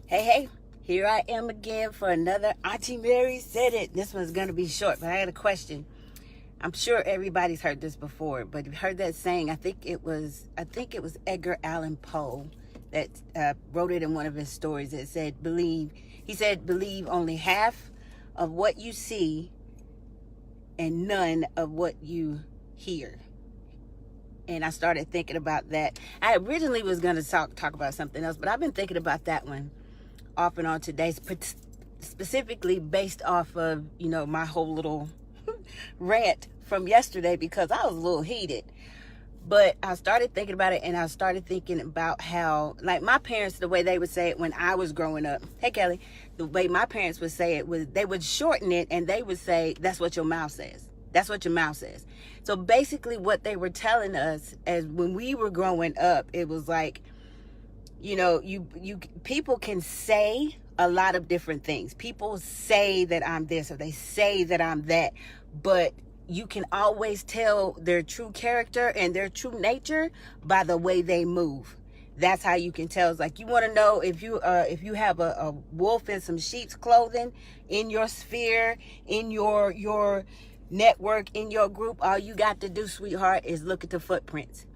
Hey, here I am again for another Auntie Mary Said It. This one's going to be short, but I had a question. I'm sure everybody's heard this before, but you've heard that saying. I think it was Edgar Allan Poe that wrote it in one of his stories. It said, believe only half of what you see and none of what you hear. And I started thinking about that. I originally was going to talk about something else, but I've been thinking about that one off and on today, specifically based off of, my whole little rant from yesterday, because I was a little heated. But I started thinking about it, and I started thinking about how, like, my parents, the way they would say it when I was growing up, hey Kelly, the way my parents would say it was, they would shorten it and they would say, that's what your mouth says. That's what your mouth says. So basically what they were telling us as when we were growing up, it was like, people can say a lot of different things. People say that I'm this or they say that I'm that, but you can always tell their true character and their true nature by the way they move. That's how you can tell. It's like, you want to know if you have a wolf in some sheep's clothing in your sphere, in your network, in your group. All you got to do, sweetheart, is look at the footprints.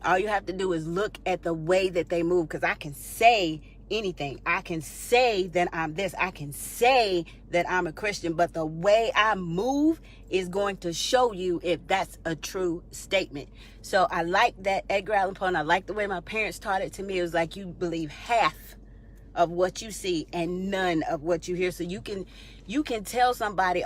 All you have to do is look at the way that they move, because I can say anything. I can say that I'm this. I can say that I'm a Christian, but the way I move is going to show you if that's a true statement. So I like that Edgar Allan Poe, and I like the way my parents taught it to me. It was like, you believe half of what you see and none of what you hear. So you can tell somebody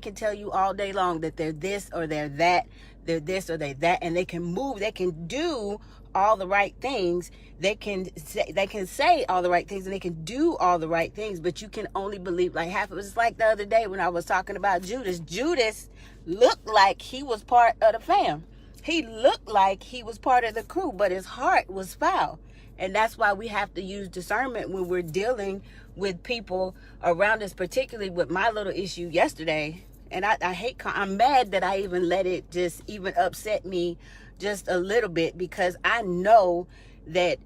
can tell you all day long that they're this or they're that, they're this or they're that, and they can move, they can do all the right things, they can say all the right things, and they can do all the right things, but you can only believe like half of it. It's like the other day when I was talking about Judas. Judas looked like he was part of the fam. He looked like he was part of the crew, but his heart was foul. And that's why we have to use discernment when we're dealing with people around us, particularly with my little issue yesterday. And I'm mad that I even let it just even upset me just a little bit, because I know the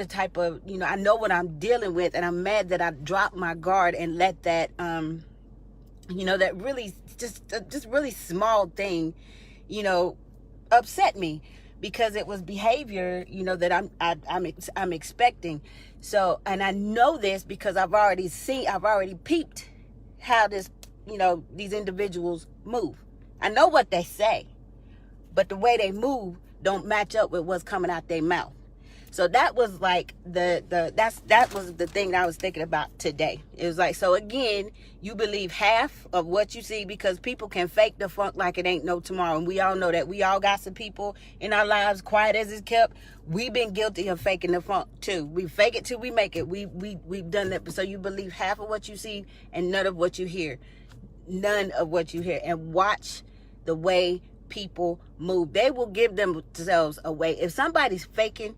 type of, I know what I'm dealing with, and I'm mad that I dropped my guard and let that, that really just really small thing, upset me, because it was behavior, that I'm expecting. So, and I know this because I've already peeped how these individuals move. I know what they say, but the way they move don't match up with what's coming out their mouth. So that was like that was the thing that I was thinking about today. It was like, so again, you believe half of what you see, because people can fake the funk like it ain't no tomorrow. And we all know that. We all got some people in our lives, quiet as it's kept. We've been guilty of faking the funk too. We fake it till we make it. We've done that. So you believe half of what you see and none of what you hear. None of what you hear. And watch the way people move. They will give themselves away. If somebody's faking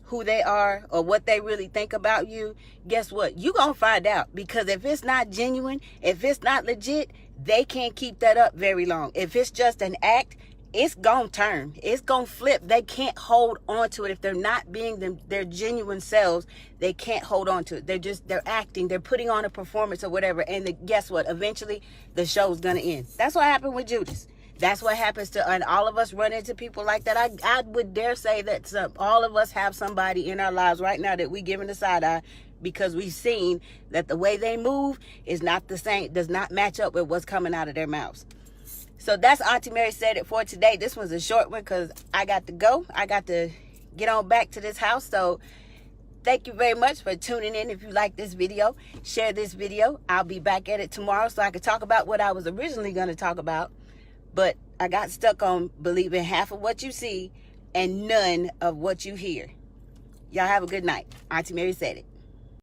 who they are or what they really think about you, guess what? You're going to find out, because if it's not genuine, if it's not legit, they can't keep that up very long. If it's just an act, it's going to turn. It's going to flip. They can't hold on to it. If they're not being their genuine selves, they can't hold on to it. They're acting. They're putting on a performance or whatever. And guess what? Eventually, the show's going to end. That's what happened with Judas. That's what happens to, and all of us run into people like that. I would dare say that all of us have somebody in our lives right now that we giving the side eye, because we've seen that the way they move is not the same, does not match up with what's coming out of their mouths. So that's Auntie Mary Said It for today. This was a short one because I got to go. I got to get on back to this house. So thank you very much for tuning in. If you like this video, share this video. I'll be back at it tomorrow so I can talk about what I was originally going to talk about. But I got stuck on believing half of what you see and none of what you hear. Y'all have a good night. Auntie Mary Said It.